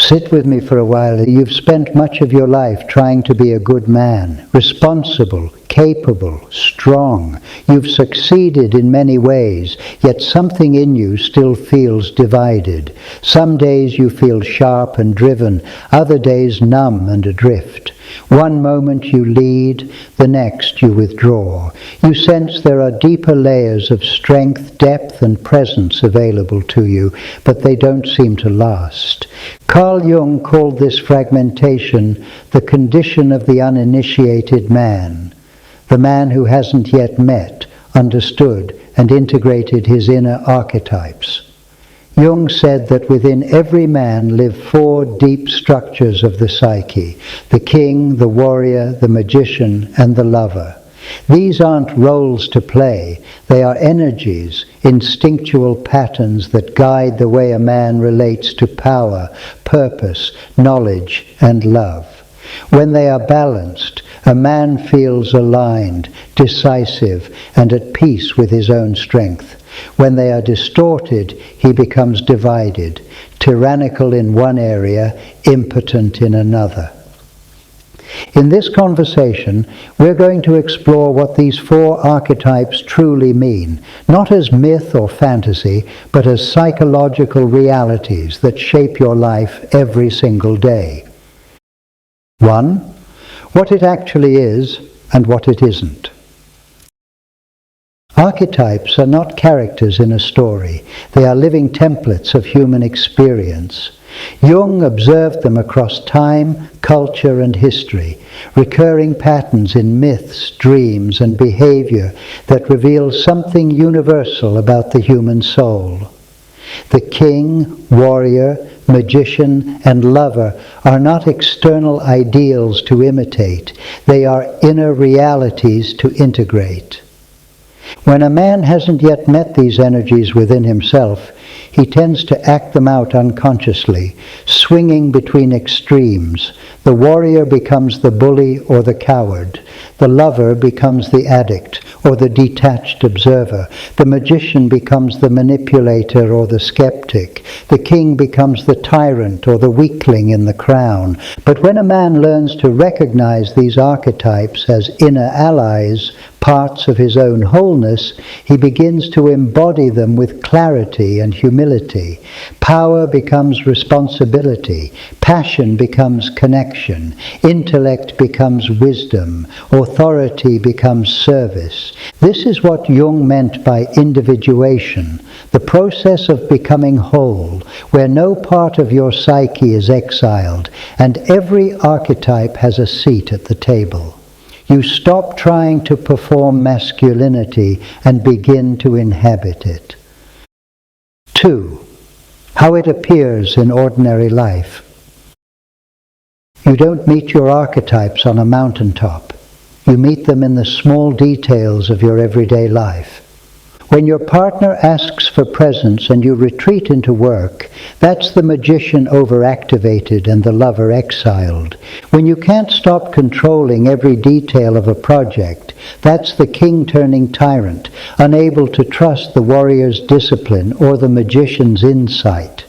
Sit with me for a while. You've spent much of your life trying to be a good man, responsible, capable, strong. You've succeeded in many ways, yet something in you still feels divided. Some days you feel sharp and driven, other days numb and adrift. One moment you lead, the next you withdraw. You sense there are deeper layers of strength, depth and presence available to you, but they don't seem to last. Carl Jung called this fragmentation the condition of the uninitiated man, the man who hasn't yet met, understood and integrated his inner archetypes. Jung said that within every man live 4 deep structures of the psyche: the king, the warrior, the magician, and the lover. These aren't roles to play, they are energies, instinctual patterns that guide the way a man relates to power, purpose, knowledge, and love. When they are balanced, a man feels aligned, decisive, and at peace with his own strength. When they are distorted, he becomes divided, tyrannical in one area, impotent in another. In this conversation, we're going to explore what these 4 archetypes truly mean, not as myth or fantasy, but as psychological realities that shape your life every single day. 1. What it actually is and what it isn't. Archetypes are not characters in a story. They are living templates of human experience. Jung observed them across time, culture, and history, recurring patterns in myths, dreams, and behavior that reveal something universal about the human soul. The king, warrior, magician, and lover are not external ideals to imitate. They are inner realities to integrate. When a man hasn't yet met these energies within himself, he tends to act them out unconsciously, swinging between extremes. The warrior becomes the bully or the coward. The lover becomes the addict or the detached observer. The magician becomes the manipulator or the skeptic. The king becomes the tyrant or the weakling in the crown. But when a man learns to recognize these archetypes as inner allies, parts of his own wholeness, he begins to embody them with clarity and humility. Power becomes responsibility. Passion becomes connection. Intellect becomes wisdom. Authority becomes service. This is what Jung meant by individuation, the process of becoming whole, where no part of your psyche is exiled, and every archetype has a seat at the table. You stop trying to perform masculinity and begin to inhabit it. 2. How it appears in ordinary life. You don't meet your archetypes on a mountaintop. You meet them in the small details of your everyday life. When your partner asks for presents and you retreat into work, that's the magician overactivated and the lover exiled. When you can't stop controlling every detail of a project, that's the king turning tyrant, unable to trust the warrior's discipline or the magician's insight.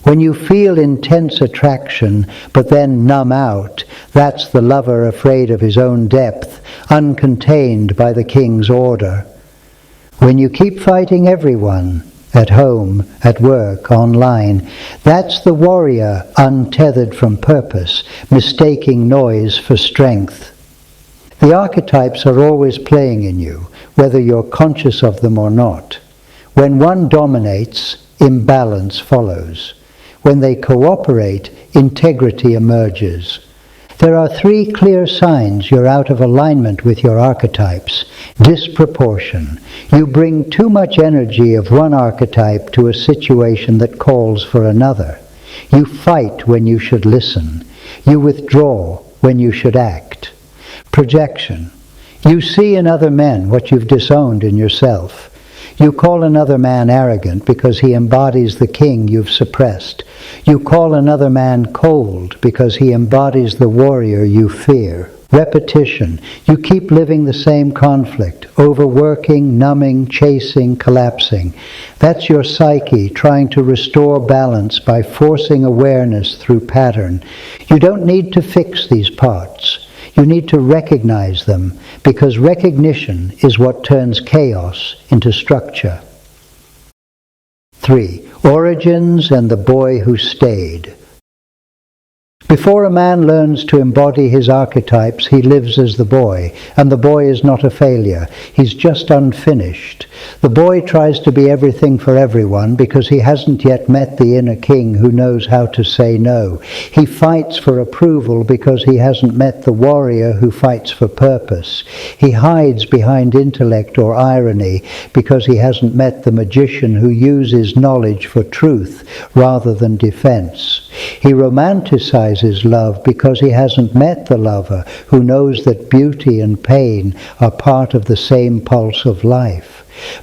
When you feel intense attraction, but then numb out, that's the lover afraid of his own depth, uncontained by the king's order. When you keep fighting everyone, at home, at work, online, that's the warrior untethered from purpose, mistaking noise for strength. The archetypes are always playing in you, whether you're conscious of them or not. When one dominates, imbalance follows. When they cooperate, integrity emerges. There are 3 clear signs you're out of alignment with your archetypes. Disproportion. You bring too much energy of one archetype to a situation that calls for another. You fight when you should listen. You withdraw when you should act. Projection. You see in other men what you've disowned in yourself. You call another man arrogant because he embodies the king you've suppressed. You call another man cold because he embodies the warrior you fear. repetition. You keep living the same conflict, overworking, numbing, chasing, collapsing. That's your psyche trying to restore balance by forcing awareness through pattern. You don't need to fix these parts. You need to recognize them, because recognition is what turns chaos into structure. 3. Origins and the boy who stayed. Before a man learns to embody his archetypes, he lives as the boy, and the boy is not a failure. He's just unfinished. The boy tries to be everything for everyone because he hasn't yet met the inner king who knows how to say no. He fights for approval because he hasn't met the warrior who fights for purpose. He hides behind intellect or irony because he hasn't met the magician who uses knowledge for truth rather than defense. He romanticizes love because he hasn't met the lover who knows that beauty and pain are part of the same pulse of life.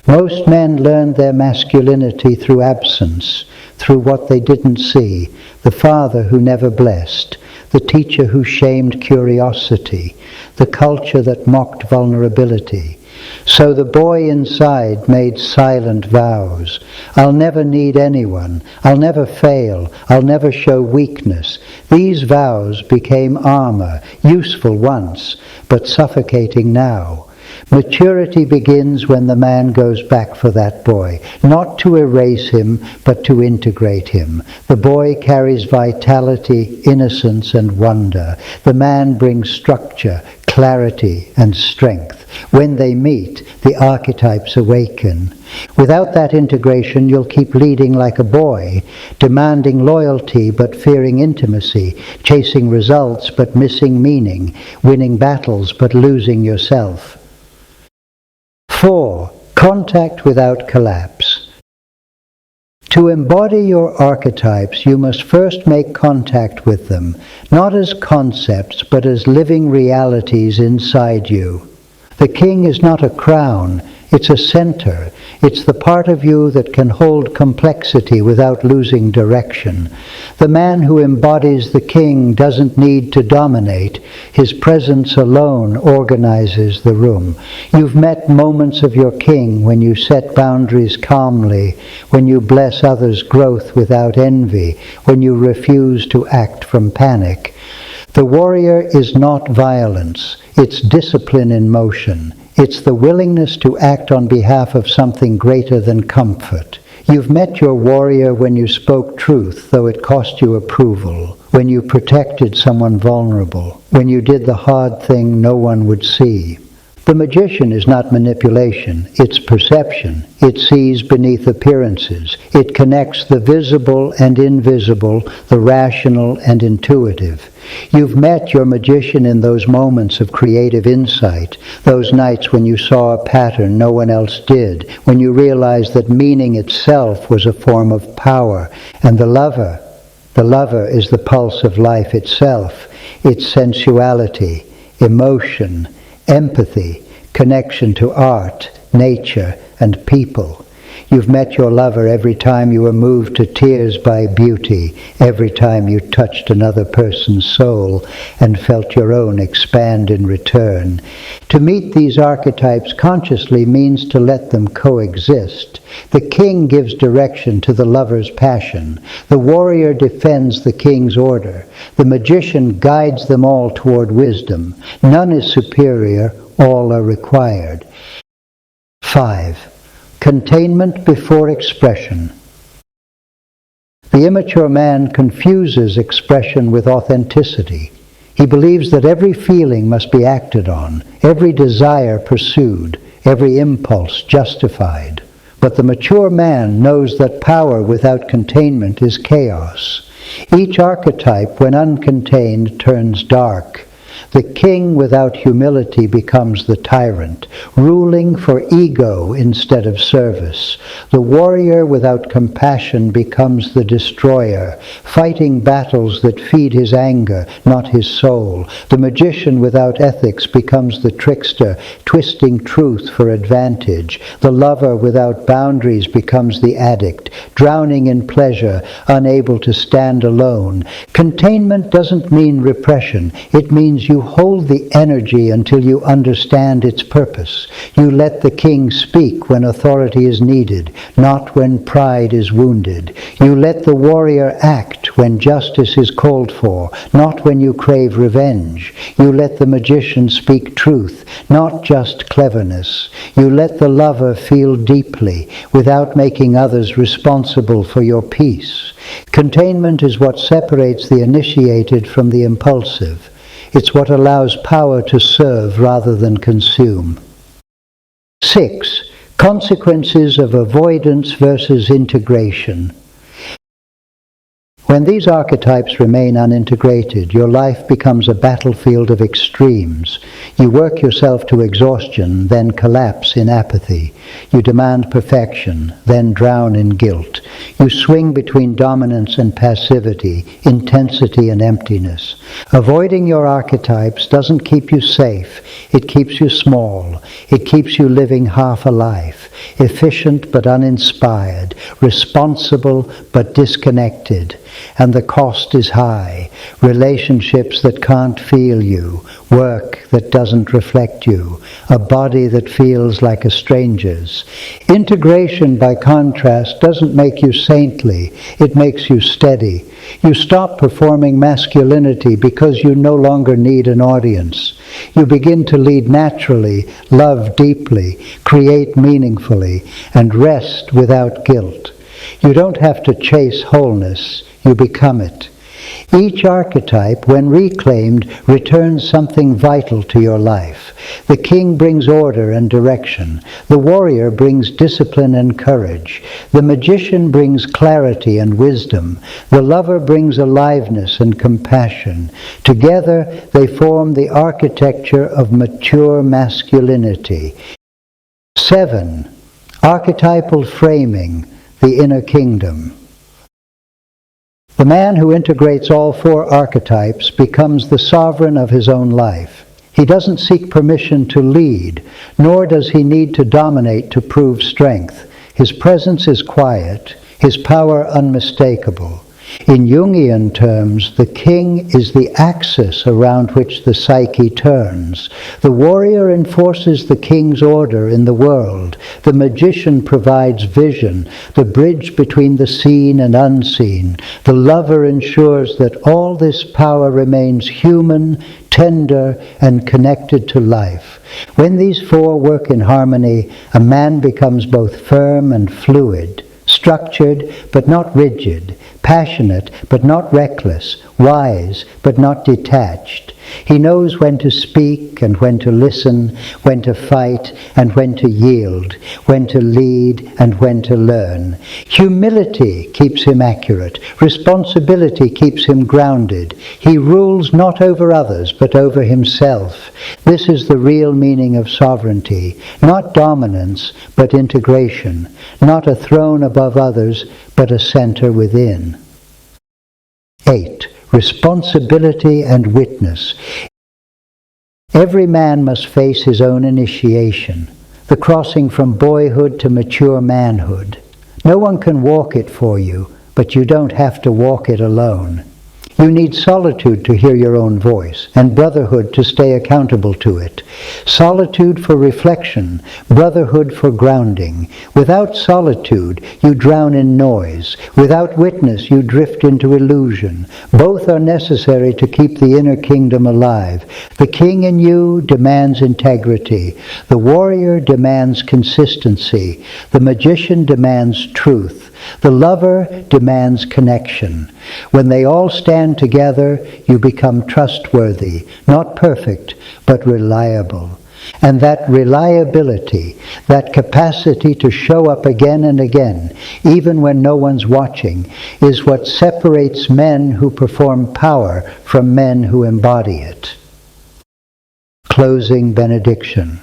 Most men learned their masculinity through absence, through what they didn't see, the father who never blessed, the teacher who shamed curiosity, the culture that mocked vulnerability. So the boy inside made silent vows. I'll never need anyone. I'll never fail. I'll never show weakness. These vows became armor, useful once, but suffocating now. Maturity begins when the man goes back for that boy, not to erase him, but to integrate him. The boy carries vitality, innocence, and wonder. The man brings structure, clarity, and strength. When they meet, the archetypes awaken. Without that integration, you'll keep leading like a boy, demanding loyalty but fearing intimacy, chasing results but missing meaning, winning battles but losing yourself. 4. Contact without collapse. To embody your archetypes, you must first make contact with them, not as concepts, but as living realities inside you. The king is not a crown, it's a center. It's the part of you that can hold complexity without losing direction. The man who embodies the king doesn't need to dominate. His presence alone organizes the room. You've met moments of your king when you set boundaries calmly, when you bless others' growth without envy, when you refuse to act from panic. The warrior is not violence, it's discipline in motion. It's the willingness to act on behalf of something greater than comfort. You've met your warrior when you spoke truth, though it cost you approval, when you protected someone vulnerable, when you did the hard thing no one would see. The magician is not manipulation, it's perception. It sees beneath appearances. It connects the visible and invisible, the rational and intuitive. You've met your magician in those moments of creative insight, those nights when you saw a pattern no one else did, when you realized that meaning itself was a form of power. And the lover is the pulse of life itself, its sensuality, emotion, empathy, connection to art, nature, and people. You've met your lover every time you were moved to tears by beauty, every time you touched another person's soul and felt your own expand in return. To meet these archetypes consciously means to let them coexist. The king gives direction to the lover's passion. The warrior defends the king's order. The magician guides them all toward wisdom. None is superior, all are required. 5. Containment before expression. The immature man confuses expression with authenticity. He believes that every feeling must be acted on, every desire pursued, every impulse justified. But the mature man knows that power without containment is chaos. Each archetype, when uncontained, turns dark. The king without humility becomes the tyrant, ruling for ego instead of service. The warrior without compassion becomes the destroyer, fighting battles that feed his anger, not his soul. The magician without ethics becomes the trickster, twisting truth for advantage. The lover without boundaries becomes the addict, drowning in pleasure, unable to stand alone. Containment doesn't mean repression. It means you hold the energy until you understand its purpose. You let the king speak when authority is needed, not when pride is wounded. You let the warrior act when justice is called for, not when you crave revenge. You let the magician speak truth, not just cleverness. You let the lover feel deeply, without making others responsible for your peace. Containment is what separates the initiated from the impulsive. It's what allows power to serve rather than consume. 6. Consequences of avoidance versus integration. When these archetypes remain unintegrated, your life becomes a battlefield of extremes. You work yourself to exhaustion, then collapse in apathy. You demand perfection, then drown in guilt. You swing between dominance and passivity, intensity and emptiness. Avoiding your archetypes doesn't keep you safe. It keeps you small. It keeps you living half a life, efficient but uninspired, responsible but disconnected. And the cost is high. Relationships that can't feel you, work that doesn't reflect you, a body that feels like a stranger's. Integration, by contrast, doesn't make you saintly, it makes you steady. You stop performing masculinity because you no longer need an audience. You begin to lead naturally, love deeply, create meaningfully, and rest without guilt. You don't have to chase wholeness, you become it. Each archetype, when reclaimed, returns something vital to your life. The king brings order and direction. The warrior brings discipline and courage. The magician brings clarity and wisdom. The lover brings aliveness and compassion. Together, they form the architecture of mature masculinity. 7. Archetypal framing, the inner kingdom. The man who integrates all 4 archetypes becomes the sovereign of his own life. He doesn't seek permission to lead, nor does he need to dominate to prove strength. His presence is quiet, his power unmistakable. In Jungian terms, the king is the axis around which the psyche turns. The warrior enforces the king's order in the world. The magician provides vision, the bridge between the seen and unseen. The lover ensures that all this power remains human, tender, and connected to life. When these 4 work in harmony, a man becomes both firm and fluid, structured but not rigid, passionate but not reckless, wise but not detached. He knows when to speak and when to listen, when to fight and when to yield, when to lead and when to learn. Humility keeps him accurate. Responsibility keeps him grounded. He rules not over others but over himself. This is the real meaning of sovereignty. Not dominance but integration. Not a throne above others but a center within. 8. Responsibility and witness. Every man must face his own initiation, the crossing from boyhood to mature manhood. No one can walk it for you, but you don't have to walk it alone. You need solitude to hear your own voice, and brotherhood to stay accountable to it. Solitude for reflection, brotherhood for grounding. Without solitude, you drown in noise. Without witness, you drift into illusion. Both are necessary to keep the inner kingdom alive. The king in you demands integrity. The warrior demands consistency. The magician demands truth. The lover demands connection. When they all stand together, you become trustworthy, not perfect, but reliable. And that reliability, that capacity to show up again and again, even when no one's watching, is what separates men who perform power from men who embody it. Closing benediction.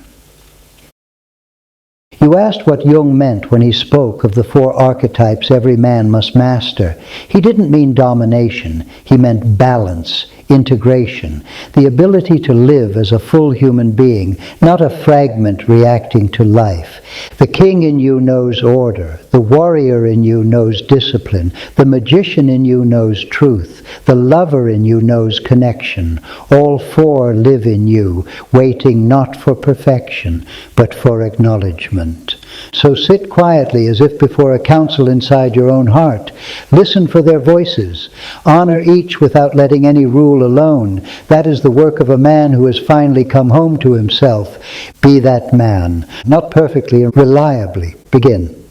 You asked what Jung meant when he spoke of the 4 archetypes every man must master. He didn't mean domination. He meant balance, integration, the ability to live as a full human being, not a fragment reacting to life. The king in you knows order. The warrior in you knows discipline. The magician in you knows truth. The lover in you knows connection. All 4 live in you, waiting not for perfection, but for acknowledgement. So sit quietly as if before a council inside your own heart. Listen for their voices. Honor each without letting any rule alone. That is the work of a man who has finally come home to himself. Be that man, not perfectly and reliably. Begin.